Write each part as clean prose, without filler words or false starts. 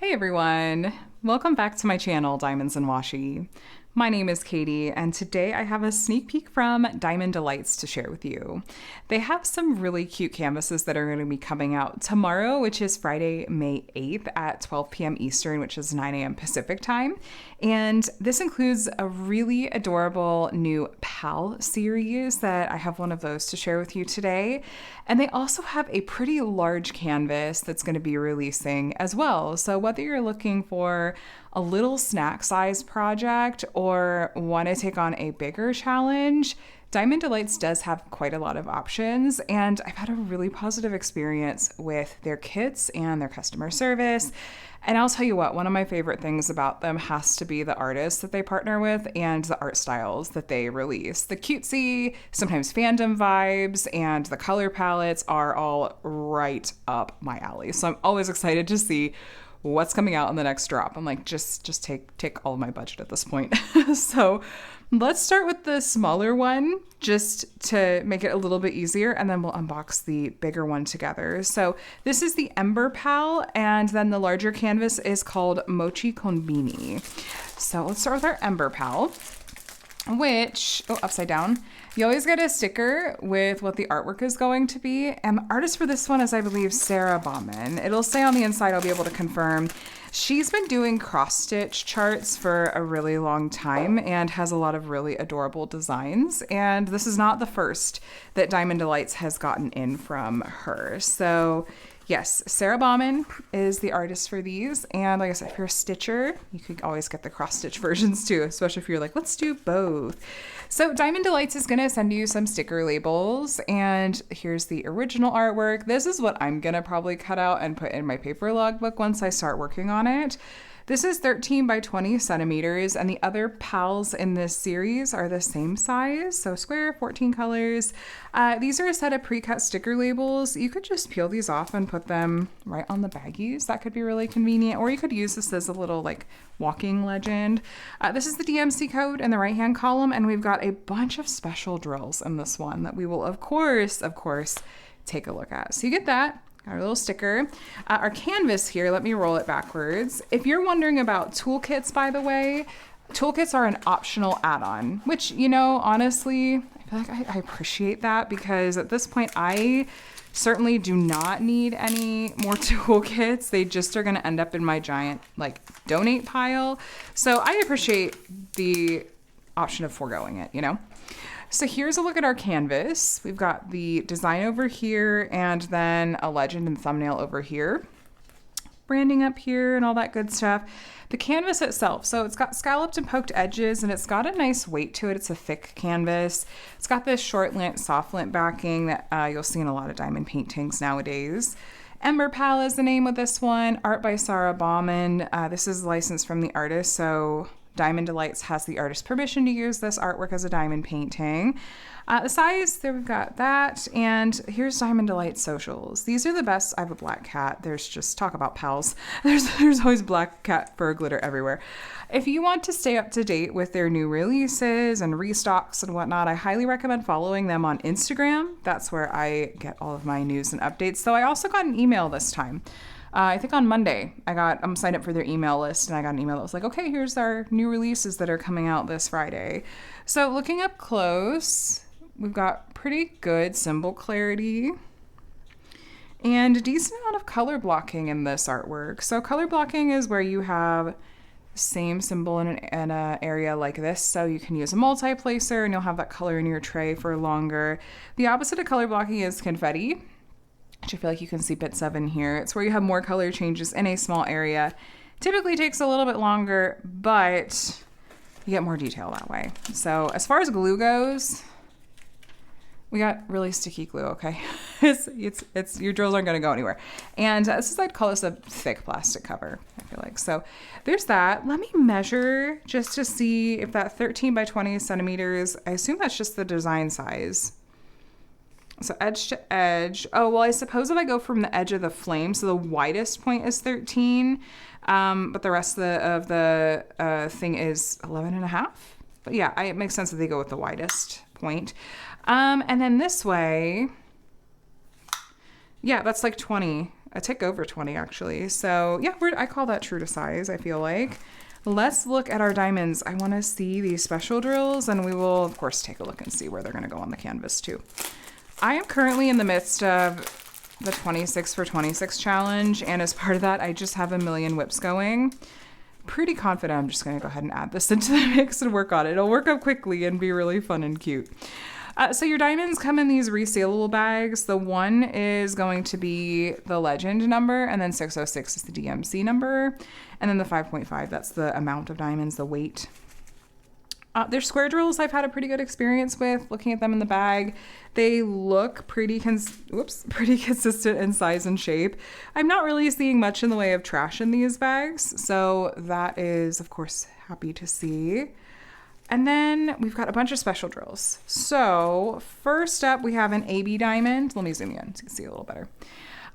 Hey everyone! Welcome back to my channel, Diamonds and Washi. My name is Katie, and today I have a sneak peek from Diamond Delights to share with you. They have some really cute canvases that are going to be coming out tomorrow, which is Friday, May 8th at 12 p.m. Eastern, which is 9 a.m. Pacific time. And this includes a really adorable new Pal series that I have one of those to share with you today. And they also have a pretty large canvas that's going to be releasing as well. So whether you're looking for a little snack size project or want to take on a bigger challenge, Diamond Delights does have quite a lot of options, and I've had a really positive experience with their kits and their customer service. And I'll tell you what, one of my favorite things about them has to be the artists that they partner with and the art styles that they release. The cutesy, sometimes fandom vibes, and the color palettes are all right up my alley. So I'm always excited to see what's coming out in the next drop. I'm like, just take all of my budget at this point. So let's start with the smaller one just to make it a little bit easier, and then we'll unbox the bigger one together. So this is the Ember Pal, and then the larger canvas is called Mochi Konbini. So let's start with our Ember Pal, which, upside down. You always get a sticker with what the artwork is going to be. And the artist for this one is, I believe, Sarah Baumann. It'll say on the inside, I'll be able to confirm. She's been doing cross-stitch charts for a really long time and has a lot of really adorable designs. And this is not the first that Diamond Delights has gotten in from her. So yes, Sarah Baumann is the artist for these. And like I said, if you're a stitcher, you could always get the cross-stitch versions too, especially if you're like, let's do both. So Diamond Delights is going to send you some sticker labels, and here's the original artwork. This is what I'm going to probably cut out and put in my paper logbook once I start working on it. This is 13 by 20 centimeters, and the other pals in this series are the same size, so square, 14 colors. These are a set of pre-cut sticker labels. You could just peel these off and put them right on the baggies. That could be really convenient, or you could use this as a little like walking legend. This is the DMC code in the right-hand column, and we've got a bunch of special drills in this one that we will, of course, take a look at. So you get that. Our little sticker. Our canvas here, let me roll it backwards. If you're wondering about toolkits, by the way, toolkits are an optional add-on, which, you know, honestly, I feel like I appreciate that, because at this point, I certainly do not need any more toolkits. They just are going to end up in my giant, like, donate pile. So I appreciate the option of foregoing it, you know? So here's a look at our canvas. We've got the design over here and then a legend and thumbnail over here. Branding up here and all that good stuff. The canvas itself, so it's got scalloped and poked edges, and it's got a nice weight to it. It's a thick canvas. It's got this short lint, soft lint backing that you'll see in a lot of diamond paintings nowadays. Ember Pal is the name of this one. Art by Sarah Baumann. This is licensed from the artist, so Diamond Delights has the artist's permission to use this artwork as a diamond painting. The size, there we've got that. And here's Diamond Delights socials. These are the best. I have a black cat. There's just talk about pals. There's always black cat fur glitter everywhere. If you want to stay up to date with their new releases and restocks and whatnot, I highly recommend following them on Instagram. That's where I get all of my news and updates. So I also got an email this time. I think on Monday, I'm signed up for their email list, and I got an email that was like, okay, here's our new releases that are coming out this Friday. So looking up close, we've got pretty good symbol clarity and a decent amount of color blocking in this artwork. So color blocking is where you have the same symbol in an area like this. So you can use a multi-placer and you'll have that color in your tray for longer. The opposite of color blocking is confetti, which I feel like you can see bits of in here. It's where you have more color changes in a small area. Typically takes a little bit longer, but you get more detail that way. So as far as glue goes, we got really sticky glue, okay? It's your drills aren't gonna go anywhere. And this is, I'd call this a thick plastic cover, I feel like. So there's that. Let me measure just to see if that 13 by 20 centimeters, I assume that's just the design size. So edge to edge. Oh, well, I suppose if I go from the edge of the flame, so the widest point is 13, but the rest of the thing is 11 and a half. But yeah, it makes sense that they go with the widest point. And then this way, yeah, that's like 20. a tick over 20 actually. So yeah, I call that true to size, I feel like. Let's look at our diamonds. I want to see these special drills, and we will of course take a look and see where they're going to go on the canvas too. I am currently in the midst of the 26 for 26 challenge, and as part of that, I just have a million whips going. Pretty confident I'm just going to go ahead and add this into the mix and work on it. It'll work up quickly and be really fun and cute. So your diamonds come in these resealable bags. The 1 is going to be the legend number, and then 606 is the DMC number, and then the 5.5, that's the amount of diamonds, the weight. They're square drills I've had a pretty good experience with, looking at them in the bag. They look pretty consistent in size and shape. I'm not really seeing much in the way of trash in these bags, so that is, of course, happy to see. And then we've got a bunch of special drills. So first up, we have an AB diamond. Let me zoom in so you can see a little better.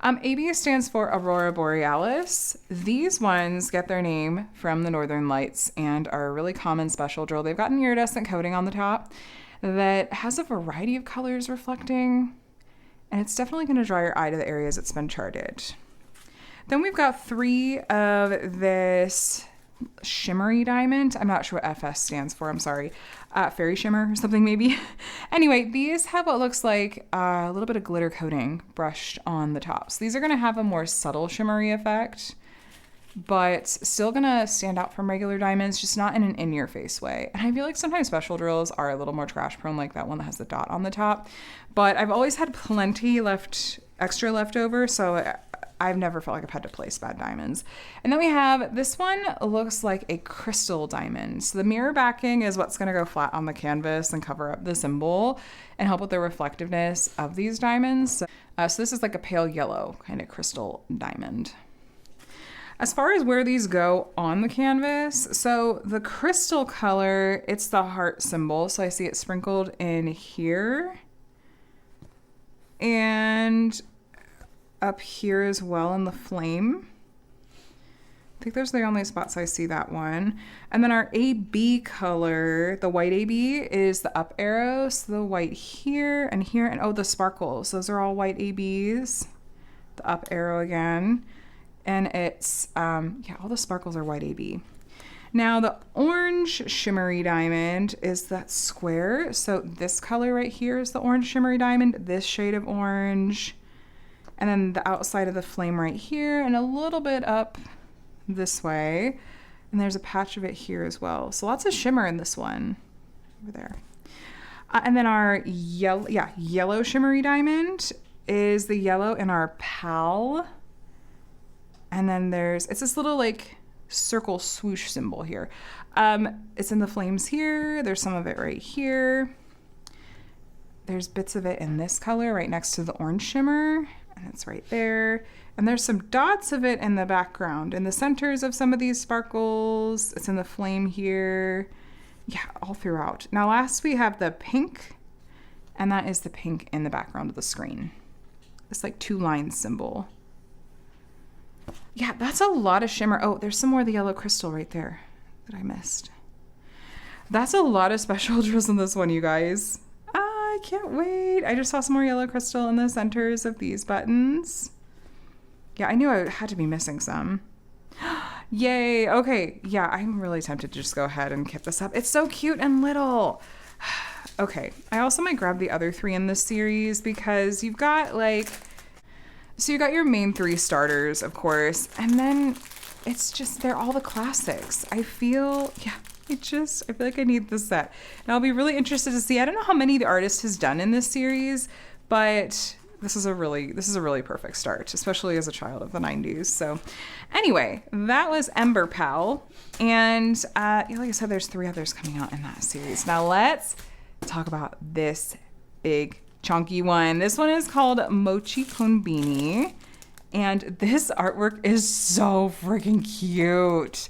AB stands for Aurora Borealis. These ones get their name from the Northern Lights and are a really common special drill. They've got an iridescent coating on the top that has a variety of colors reflecting, and it's definitely going to draw your eye to the areas it's been charted. Then we've got 3 of this shimmery diamond. I'm not sure what FS stands for. I'm sorry. Fairy shimmer or something maybe. Anyway, these have what looks like a little bit of glitter coating brushed on the tops. These are going to have a more subtle shimmery effect, but still going to stand out from regular diamonds, just not in an in-your-face way. And I feel like sometimes special drills are a little more trash prone, like that one that has the dot on the top. But I've always had plenty extra left over, so I've never felt like I've had to place bad diamonds. And then we have, this one looks like a crystal diamond. So the mirror backing is what's gonna go flat on the canvas and cover up the symbol and help with the reflectiveness of these diamonds. So this is like a pale yellow kind of crystal diamond. As far as where these go on the canvas, so the crystal color, it's the heart symbol. So I see it sprinkled in here and up here as well in the flame. I think those are the only spots I see that one. And then our AB color, the white AB, is the up arrow. So the white here, and oh, the sparkles. Those are all white ABs. The up arrow again. And it's, yeah, all the sparkles are white AB. Now the orange shimmery diamond is that square. So this color right here is the orange shimmery diamond, this shade of orange. And then the outside of the flame right here and a little bit up this way. And there's a patch of it here as well. So lots of shimmer in this one over there. And then our yellow shimmery diamond is the yellow in our Pal. And then it's this little like circle swoosh symbol here. It's in the flames here. There's some of it right here. There's bits of it in this color right next to the orange shimmer. And it's right there. And there's some dots of it in the background, in the centers of some of these sparkles. It's in the flame here. Yeah, all throughout. Now last we have the pink, and that is the pink in the background of the screen. It's like 2 line symbol. Yeah, that's a lot of shimmer. Oh, there's some more of the yellow crystal right there that I missed. That's a lot of special drills in this one, you guys. I can't wait. I just saw some more yellow crystal in the centers of these buttons. Yeah, I knew I had to be missing some. Yay. Okay. Yeah, I'm really tempted to just go ahead and kit this up. It's so cute and little. Okay. I also might grab the other 3 in this series because you've got so you got your main 3 starters, of course, and then it's just, they're all the classics. I feel like I need this set. And I'll be really interested to see, I don't know how many the artist has done in this series, but this is a really perfect start, especially as a child of the 90s. So anyway, that was Ember Pal. And like I said, there's 3 others coming out in that series. Now let's talk about this big chunky one. This one is called Mochi Konbini. And this artwork is so freaking cute.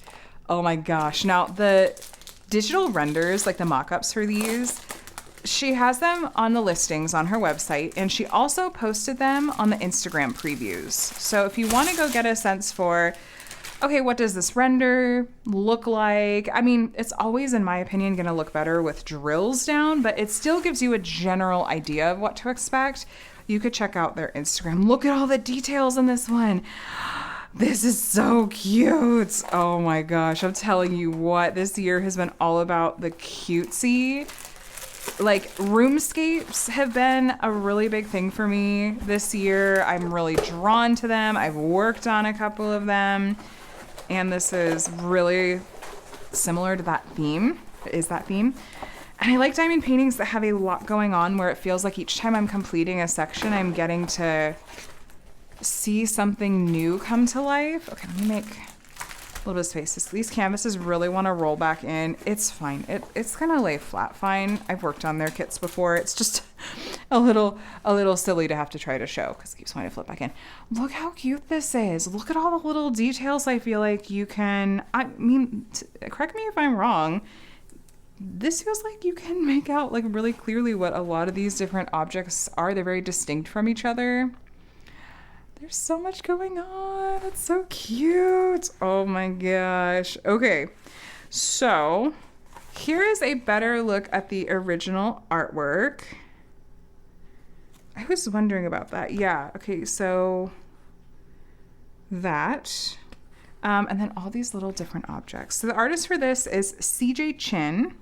Oh my gosh. Now the digital renders, like the mock-ups for these, she has them on the listings on her website, and she also posted them on the Instagram previews. So if you want to go get a sense for okay, what does this render look like? I mean, it's always, in my opinion, going to look better with drills down, but it still gives you a general idea of what to expect. You could check out their Instagram. Look at all the details in this one. This is so cute. Oh my gosh. I'm telling you what, this year has been all about the cutesy. Like, roomscapes have been a really big thing for me this year. I'm really drawn to them. I've worked on a couple of them. And this is really similar to that theme. Is that theme? And I like diamond paintings that have a lot going on, where it feels like each time I'm completing a section, I'm getting to see something new come to life. Okay, let me make a little bit of space. These canvases really want to roll back in. It's fine. It's gonna lay flat fine. I've worked on their kits before. It's just a little silly to have to try to show because it keeps wanting to flip back in. Look how cute this is. Look at all the little details. I feel like you can, I mean, correct me if I'm wrong, this feels like you can make out like really clearly what a lot of these different objects are. They're very distinct from each other. There's so much going on. It's so cute. Oh my gosh. Okay, so here is a better look at the original artwork. I was wondering about that. Yeah, okay, so that. And then all these little different objects. So the artist for this is Sijae Chin.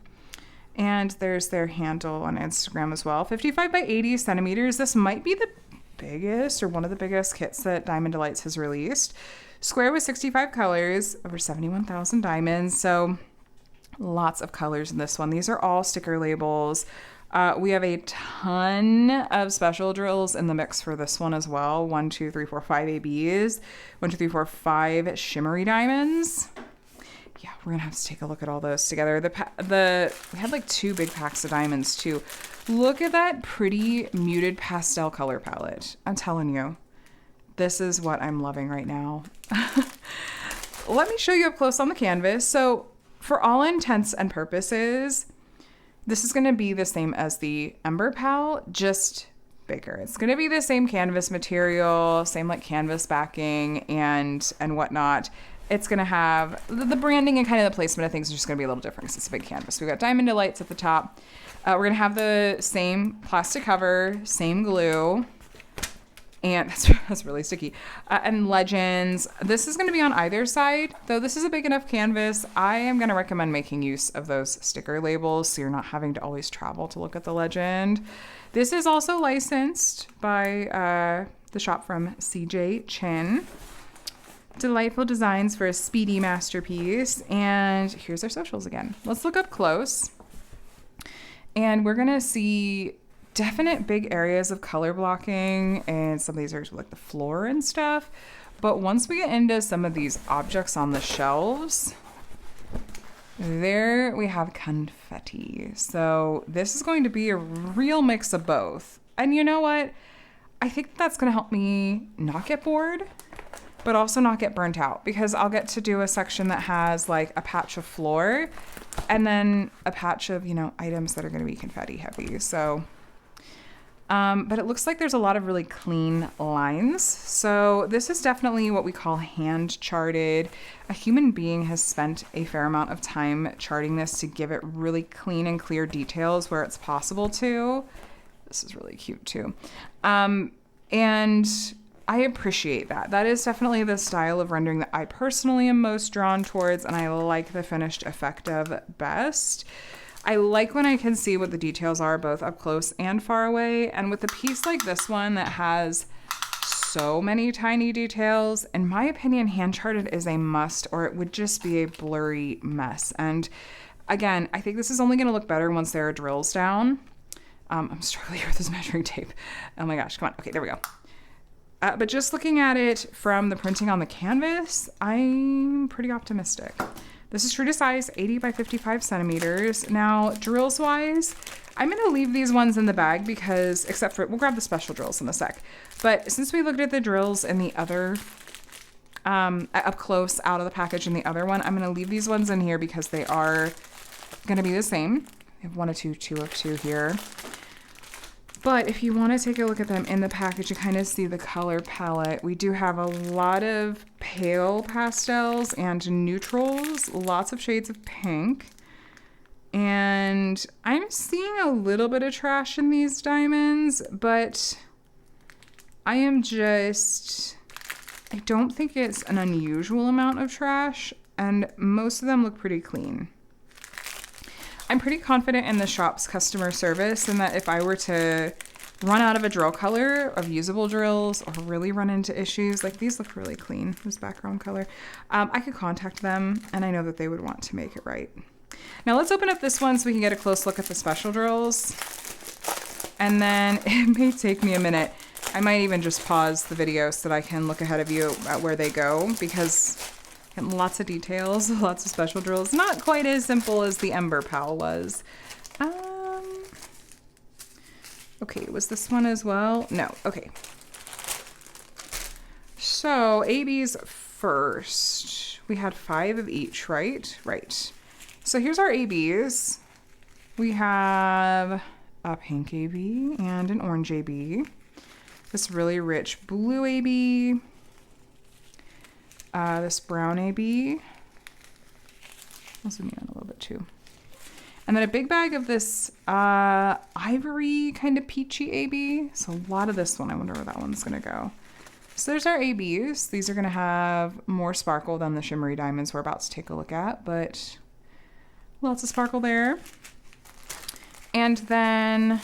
And there's their handle on Instagram as well. 55 by 80 centimeters. This might be the biggest or one of the biggest kits that Diamond Delights has released. Square with 65 colors, over 71,000 diamonds. So lots of colors in this one. These are all sticker labels. We have a ton of special drills in the mix for this one as well. 1, 2, 3, 4, 5 ABs. 1, 2, 3, 4, 5 shimmery diamonds. Yeah, we're gonna have to take a look at all those together. We had like 2 big packs of diamonds too. Look at that pretty muted pastel color palette. I'm telling you, this is what I'm loving right now. Let me show you up close on the canvas. So for all intents and purposes, this is gonna be the same as the Ember Pal, just bigger. It's gonna be the same canvas material, same like canvas backing and whatnot. It's going to have the branding and kind of the placement of things is just going to be a little different because it's a big canvas. We've got Diamond Delights at the top. We're going to have the same plastic cover, same glue, and that's really sticky. And legends. This is going to be on either side. Though this is a big enough canvas, I am going to recommend making use of those sticker labels so you're not having to always travel to look at the legend. This is also licensed by the shop from Sijae Chin. Delightful designs for a speedy masterpiece. And here's our socials again. Let's look up close. And we're gonna see definite big areas of color blocking, and some of these are like the floor and stuff. But once we get into some of these objects on the shelves, there we have confetti. So this is going to be a real mix of both. And you know what? I think that's gonna help me not get bored, but also not get burnt out, because I'll get to do a section that has like a patch of floor and then a patch of, you know, items that are going to be confetti heavy. So, but it looks like there's a lot of really clean lines. So this is definitely what we call hand charted. A human being has spent a fair amount of time charting this to give it really clean and clear details where it's possible to. This is really cute too. And I appreciate that. That is definitely the style of rendering that I personally am most drawn towards, and I like the finished effect of best. I like when I can see what the details are both up close and far away, and with a piece like this one that has so many tiny details, in my opinion, hand charted is a must, or it would just be a blurry mess. And again, I think this is only going to look better once there are drills down. I'm struggling here with this measuring tape. Oh my gosh, come on. Okay, there we go. But just looking at it from the printing on the canvas, I'm pretty optimistic. This is true to size, 80 by 55 centimeters. Now, drills wise, I'm gonna leave these ones in the bag because, except for, we'll grab the special drills in a sec. But since we looked at the drills in the other, up close out of the package in the other one, I'm gonna leave these ones in here because they are gonna be the same. We have 1 of 2, 2 of 2 here. But if you want to take a look at them in the package, you kind of see the color palette. We do have a lot of pale pastels and neutrals, lots of shades of pink. And I'm seeing a little bit of trash in these diamonds, but I don't think it's an unusual amount of trash, and most of them look pretty clean. I'm pretty confident in the shop's customer service, and that if I were to run out of a drill color of usable drills or really run into issues, like these look really clean, this background color, I could contact them, and I know that they would want to make it right. Now let's open up this one so we can get a close look at the special drills. And then it may take me a minute. I might even just pause the video so that I can look ahead of you at where they go, because lots of details, lots of special drills. Not quite as simple as the Ember Pal was. Okay, was this one as well? No, okay. So ABs first. We had 5 of each, right? Right. So here's our ABs. We have a pink AB and an orange AB. This really rich blue AB. This brown AB. I'll zoom in a little bit too. And then a big bag of this ivory kind of peachy AB. So a lot of this one. I wonder where that one's gonna go. So there's our ABs. These are gonna have more sparkle than the shimmery diamonds we're about to take a look at, but lots of sparkle there. And then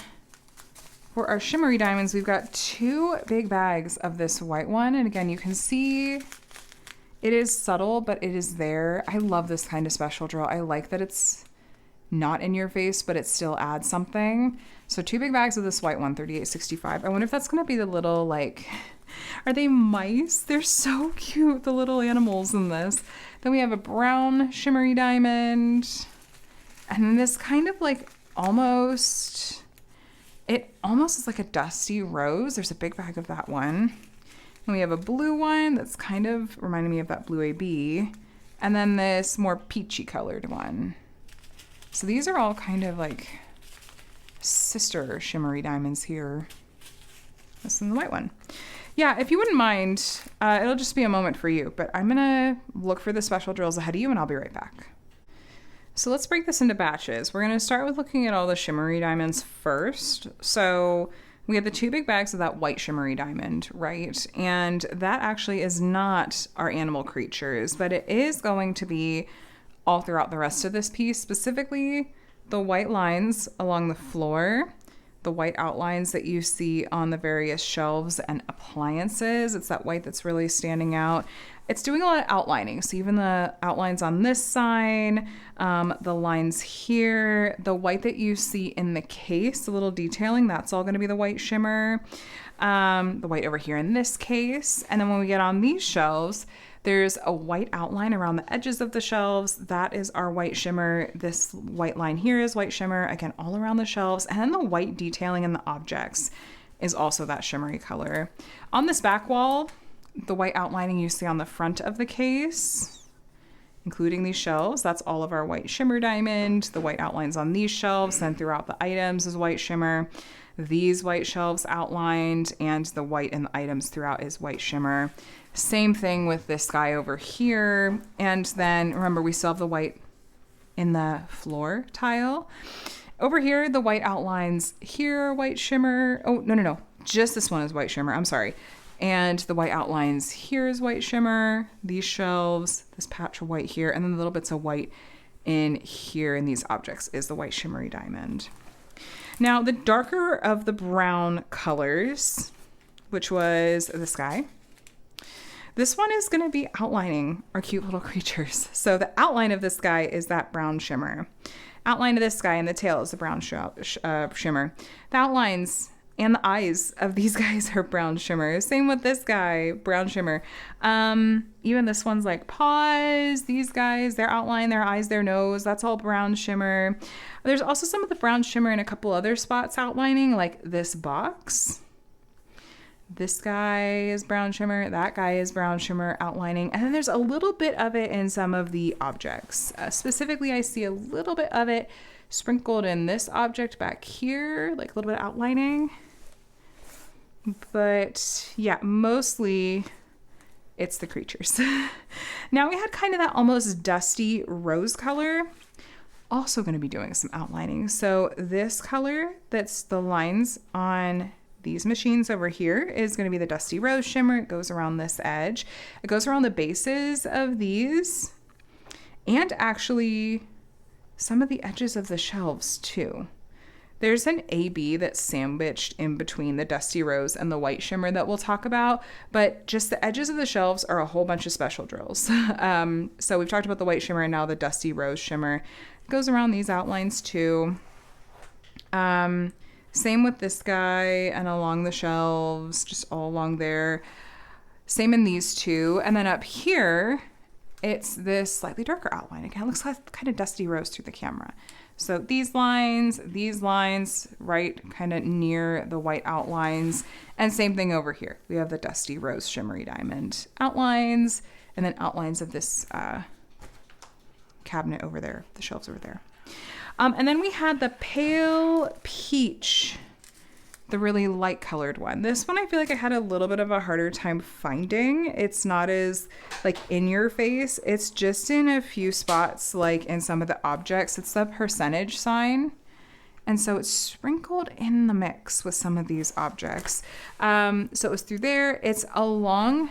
for our shimmery diamonds, we've got 2 big bags of this white one. And again, you can see it is subtle, but it is there. I love this kind of special drill. I like that it's not in your face, but it still adds something. So 2 big bags of this white one, 38.65. I wonder if that's gonna be the little, like, are they mice? They're so cute, the little animals in this. Then we have a brown shimmery diamond. And then this kind of like it almost is like a dusty rose. There's a big bag of that one. And we have a blue one that's kind of reminding me of that blue AB. And then this more peachy colored one. So these are all kind of like sister shimmery diamonds here. This is the white one. Yeah, if you wouldn't mind, it'll just be a moment for you, but I'm gonna look for the special drills ahead of you and I'll be right back. So let's break this into batches. We're gonna start with looking at all the shimmery diamonds first. So we have the 2 big bags of that white shimmery diamond, right? And that actually is not our animal creatures, but it is going to be all throughout the rest of this piece, specifically the white lines along the floor, the white outlines that you see on the various shelves and appliances. It's that white that's really standing out. It's doing a lot of outlining. So even the outlines on this side, the lines here, the white that you see in the case, the little detailing, that's all gonna be the white shimmer. The white over here in this case. And then when we get on these shelves, there's a white outline around the edges of the shelves. That is our white shimmer. This white line here is white shimmer, again, all around the shelves. And then the white detailing in the objects is also that shimmery color. On this back wall, the white outlining you see on the front of the case, including these shelves, that's all of our white shimmer diamond. The white outlines on these shelves and throughout the items is white shimmer. These white shelves outlined, and the white in the items throughout is white shimmer. Same thing with this guy over here. And then remember, we still have the white in the floor tile. Over here, the white outlines here, white shimmer. Oh, no. Just this one is white shimmer. I'm sorry. And the white outlines here is white shimmer. These shelves, this patch of white here, and then the little bits of white in here in these objects is the white shimmery diamond. Now, the darker of the brown colors, which was this guy, this one is going to be outlining our cute little creatures. So the outline of this guy is that brown shimmer. Outline of this guy and the tail is the brown shimmer. The outlines and the eyes of these guys are brown shimmer. Same with this guy, brown shimmer. Even this one's like paws. These guys, their outline, their eyes, their nose, that's all brown shimmer. There's also some of the brown shimmer in a couple other spots outlining, like this box. This guy is brown shimmer. That guy is brown shimmer outlining. And then there's a little bit of it in some of the objects. Specifically, I see a little bit of it sprinkled in this object back here, like a little bit of outlining. But yeah, mostly it's the creatures. Now we had kind of that almost dusty rose color. Also going to be doing some outlining. So this color that's the lines on these machines over here is going to be the dusty rose shimmer. It goes around this edge. It goes around the bases of these and actually some of the edges of the shelves too. There's an AB that's sandwiched in between the dusty rose and the white shimmer that we'll talk about, but just the edges of the shelves are a whole bunch of special drills. So we've talked about the white shimmer and now the dusty rose shimmer. It goes around these outlines too. Same with this guy and along the shelves, just all along there. Same in these two. And then up here, it's this slightly darker outline. Again, it looks like kind of dusty rose through the camera. So these lines, right kind of near the white outlines. And same thing over here. We have the dusty rose shimmery diamond outlines and then outlines of this cabinet over there, the shelves over there. And then we had the pale peach, the really light colored one. This one I feel like I had a little bit of a harder time finding. It's not as like in your face. It's just in a few spots, like in some of the objects. It's the percentage sign. And so it's sprinkled in the mix with some of these objects. So it was through there. It's along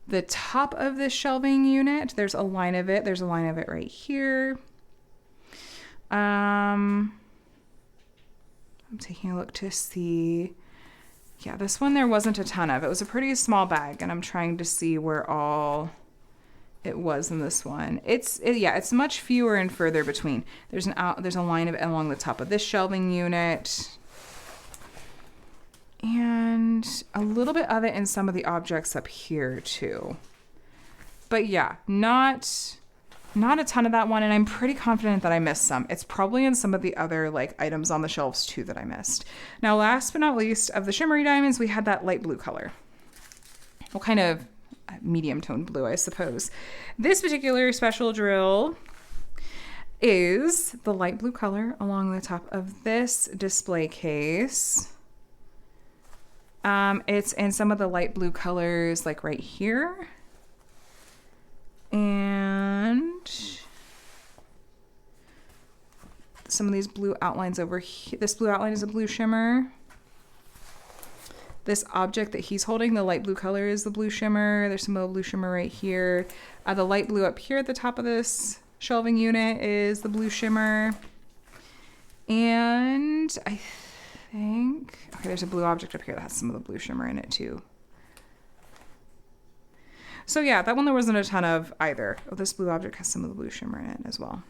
the top of this shelving unit. There's a line of it. There's a line of it right here. I'm taking a look to see. Yeah, this one there wasn't a ton of. It was a pretty small bag, and I'm trying to see where all it was in this one. It's much fewer and further between. There's a line of it along the top of this shelving unit, and a little bit of it in some of the objects up here too. But yeah, not a ton of that one, and I'm pretty confident that I missed some. It's probably in some of the other like items on the shelves too that I missed. Now, last but not least, of the shimmery diamonds, we had that light blue color. Well, kind of medium toned blue, I suppose. This particular special drill is the light blue color along the top of this display case. It's in some of the light blue colors, like right here. And some of these blue outlines over here. This blue outline is a blue shimmer. This object that he's holding, the light blue color, is the blue shimmer. There's some blue shimmer right here. The light blue up here at the top of this shelving unit is the blue shimmer. And I think, okay, there's a blue object up here that has some of the blue shimmer in it too. So yeah, that one there wasn't a ton of either. Oh, this blue object has some of the blue shimmer in it as well.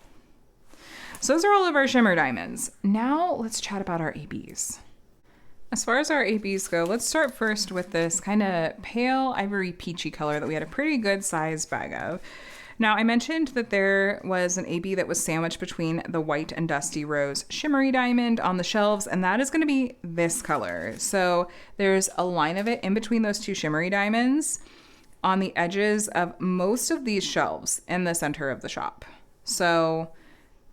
So those are all of our shimmer diamonds. Now let's chat about our ABs. As far as our ABs go, let's start first with this kind of pale ivory peachy color that we had a pretty good size bag of. Now, I mentioned that there was an AB that was sandwiched between the white and dusty rose shimmery diamond on the shelves, and that is going to be this color. So there's a line of it in between those two shimmery diamonds on the edges of most of these shelves in the center of the shop. So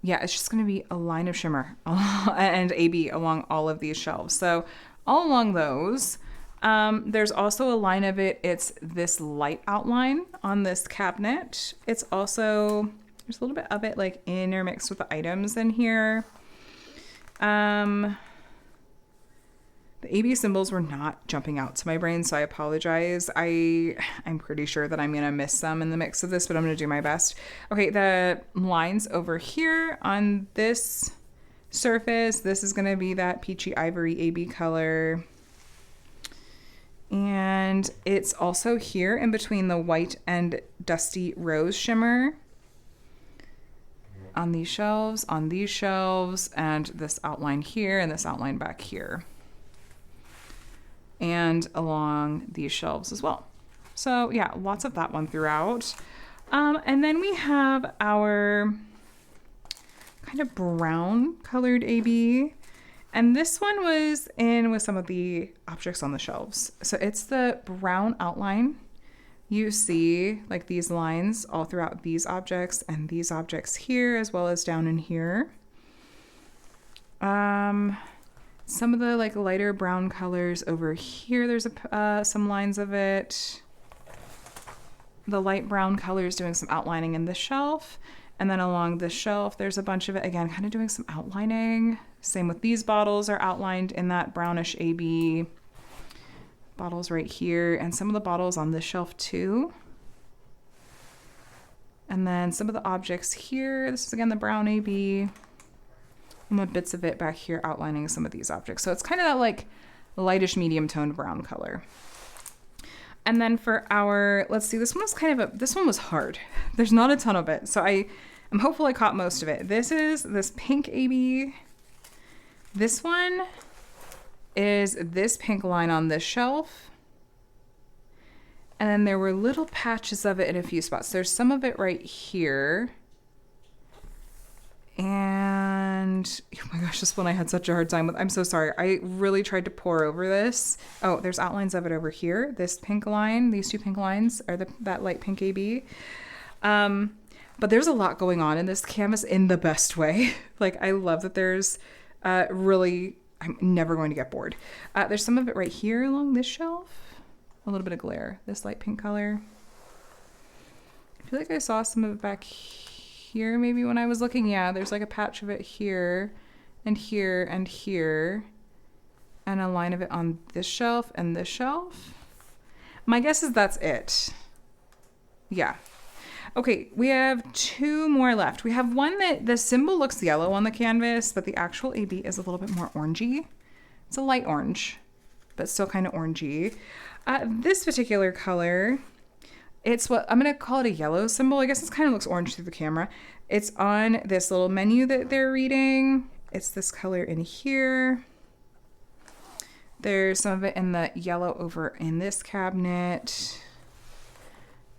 yeah, it's just going to be a line of shimmer and AB along all of these shelves. So all along those, there's also a line of it. It's this light outline on this cabinet. It's also, there's a little bit of it like intermixed with the items in here. The AB symbols were not jumping out to my brain, so I apologize. I'm pretty sure that I'm going to miss some in the mix of this, but I'm going to do my best. Okay, the lines over here on this surface, this is going to be that peachy ivory AB color. And it's also here in between the white and dusty rose shimmer on these shelves, and this outline here and this outline back here. And along these shelves as well. So yeah, lots of that one throughout. And then we have our kind of brown colored AB. And this one was in with some of the objects on the shelves. So it's the brown outline. You see like these lines all throughout these objects and these objects here, as well as down in here. Some of the like lighter brown colors over here, there's some lines of it. The light brown color is doing some outlining in the shelf. And then along the shelf, there's a bunch of it, again, kind of doing some outlining. Same with these bottles are outlined in that brownish AB. Bottles right here, and some of the bottles on this shelf too. And then some of the objects here, this is again the brown AB. And the bits of it back here outlining some of these objects. So it's kind of that like lightish medium toned brown color. And then for our, let's see, this one was this one was hard. There's not a ton of it. So I'm hopeful I caught most of it. This is this pink AB. This one is this pink line on this shelf. And then there were little patches of it in a few spots. There's some of it right here. And oh my gosh, this one I had such a hard time with. I'm so sorry. I really tried to pour over this. Oh, there's outlines of it over here. This pink line, these two pink lines are that light pink AB. But there's a lot going on in this canvas in the best way. Like I love that there's really, I'm never going to get bored. There's some of it right here along this shelf. A little bit of glare, this light pink color. I feel like I saw some of it back here maybe when I was looking. Yeah, there's like a patch of it here and here and here, and a line of it on this shelf and this shelf. My guess is that's it. Yeah. Okay, we have two more left. We have one that the symbol looks yellow on the canvas, but the actual AB is a little bit more orangey. It's a light orange, but still kind of orangey. This particular color, it's what I'm going to call it a yellow symbol. I guess it kind of looks orange through the camera. It's on this little menu that they're reading. It's this color in here. There's some of it in the yellow over in this cabinet.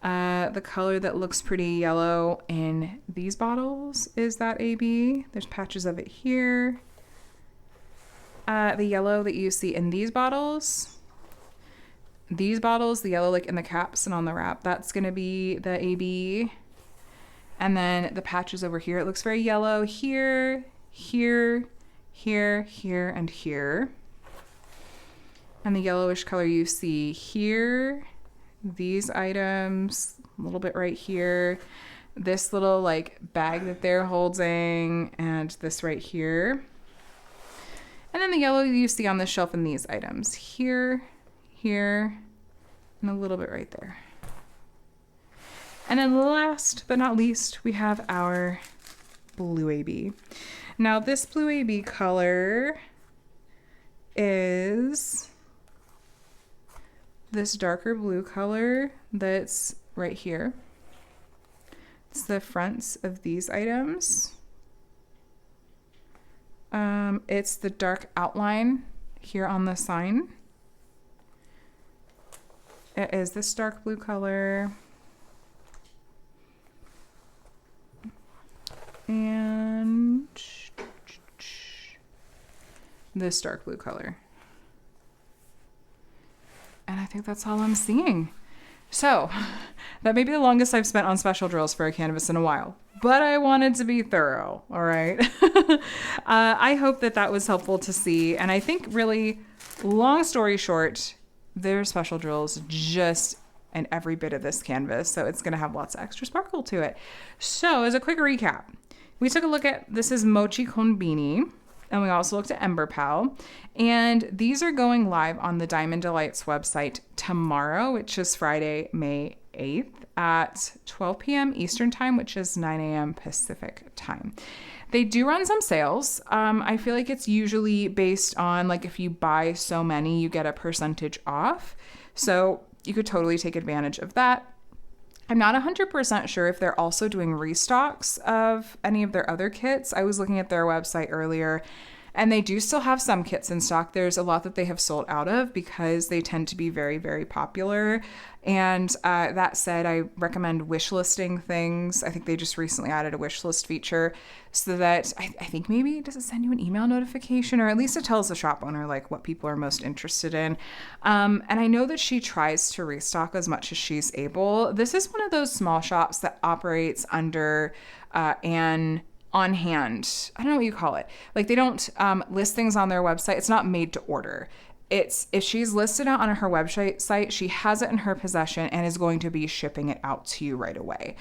The color that looks pretty yellow in these bottles is that AB. There's patches of it here. The yellow that you see in these bottles, the yellow like in the caps and on the wrap, that's going to be the AB. And then the patches over here, it looks very yellow here, here, here, here, and here. And the yellowish color you see here, these items, a little bit right here, this little like bag that they're holding, and this right here. And then the yellow you see on the shelf in these items here, here, and a little bit right there. And then last but not least, we have our blue AB. Now this blue AB color is this darker blue color that's right here. It's the fronts of these items. It's the dark outline here on the sign. It is this dark blue color. And this dark blue color. And I think that's all I'm seeing. So that may be the longest I've spent on special drills for a canvas in a while, but I wanted to be thorough. All right. I hope that that was helpful to see. And I think really, long story short, there's special drills just in every bit of this canvas. So it's going to have lots of extra sparkle to it. So as a quick recap, we took a look at, this is Mochi Konbini. And we also looked at Ember Pal. And these are going live on the Diamond Delights website tomorrow, which is Friday, May 8th at 12 p.m. Eastern time, which is 9 a.m. Pacific time. They do run some sales. I feel like it's usually based on like if you buy so many, you get a percentage off. So you could totally take advantage of that. I'm not 100% sure if they're also doing restocks of any of their other kits. I was looking at their website earlier, and they do still have some kits in stock. There's a lot that they have sold out of because they tend to be very, very popular. And that said, I recommend wish listing things. I think they just recently added a wish list feature so that I think maybe does it send you an email notification, or at least it tells the shop owner like what people are most interested in. And I know that she tries to restock as much as she's able. This is one of those small shops that operates under an on hand. I don't know what you call it. Like they don't list things on their website. It's not made to order. It's if she's listed it on her website site, she has it in her possession and is going to be shipping it out to you right away.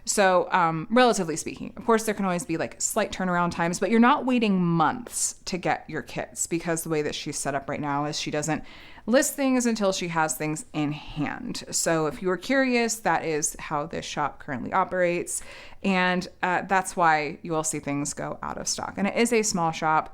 So relatively speaking, of course, there can always be like slight turnaround times, but you're not waiting months to get your kits because the way that she's set up right now is she doesn't list things until she has things in hand. So if you were curious, that is how this shop currently operates. And that's why you will see things go out of stock. And it is a small shop.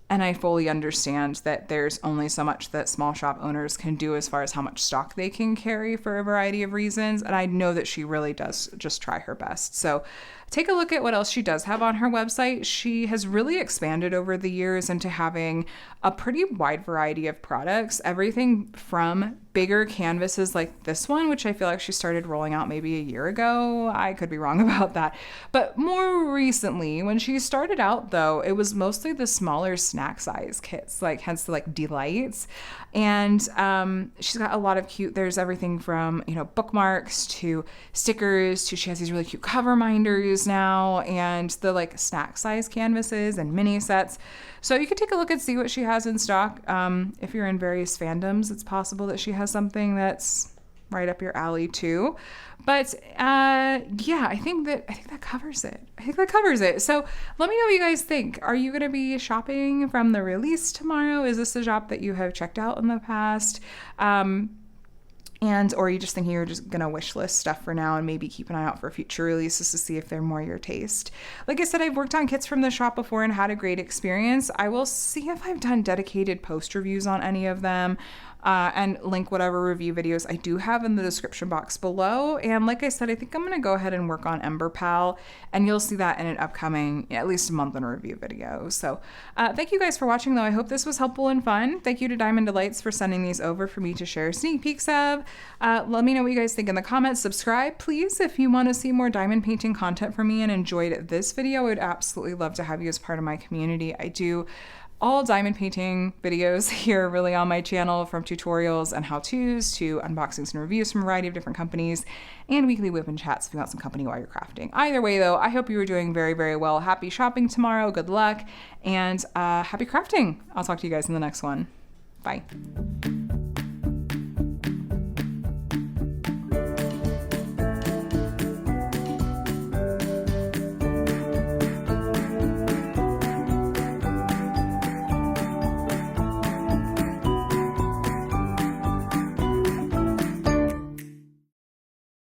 And I fully understand that there's only so much that small shop owners can do as far as how much stock they can carry for a variety of reasons. And I know that she really does just try her best. So take a look at what else she does have on her website. She has really expanded over the years into having a pretty wide variety of products, everything from bigger canvases like this one, which I feel like she started rolling out maybe a year ago. I could be wrong about that. But more recently, when she started out though, it was mostly the smaller snack size kits, like hence the like delights. And she's got a lot of cute, there's everything from, bookmarks to stickers to she has these really cute cover minders now and the like snack size canvases and mini sets. So you can take a look and see what she has in stock. If you're in various fandoms, it's possible that she has something that's right up your alley too. But I think that covers it. So let me know what you guys think. Are you going to be shopping from the release tomorrow? Is this a shop that you have checked out in the past? Or are you just thinking you're just going to wish list stuff for now and maybe keep an eye out for future releases to see if they're more your taste? Like I said, I've worked on kits from the shop before and had a great experience. I will see if I've done dedicated post reviews on any of them. And link whatever review videos I do have in the description box below. And like I said, I think I'm going to go ahead and work on Ember Pal, and you'll see that in an upcoming, at least a month in review video. So thank you guys for watching, though. I hope this was helpful and fun. Thank you to Diamond Delights for sending these over for me to share sneak peeks of. Let me know what you guys think in the comments. Subscribe, please, if you want to see more diamond painting content from me and enjoyed this video. I would absolutely love to have you as part of my community. I do all diamond painting videos here really on my channel, from tutorials and how-tos to unboxings and reviews from a variety of different companies, and weekly whip and chats if you want some company while you're crafting. Either way though, I hope you are doing very, very well. Happy shopping tomorrow, good luck, and happy crafting. I'll talk to you guys in the next one. Bye.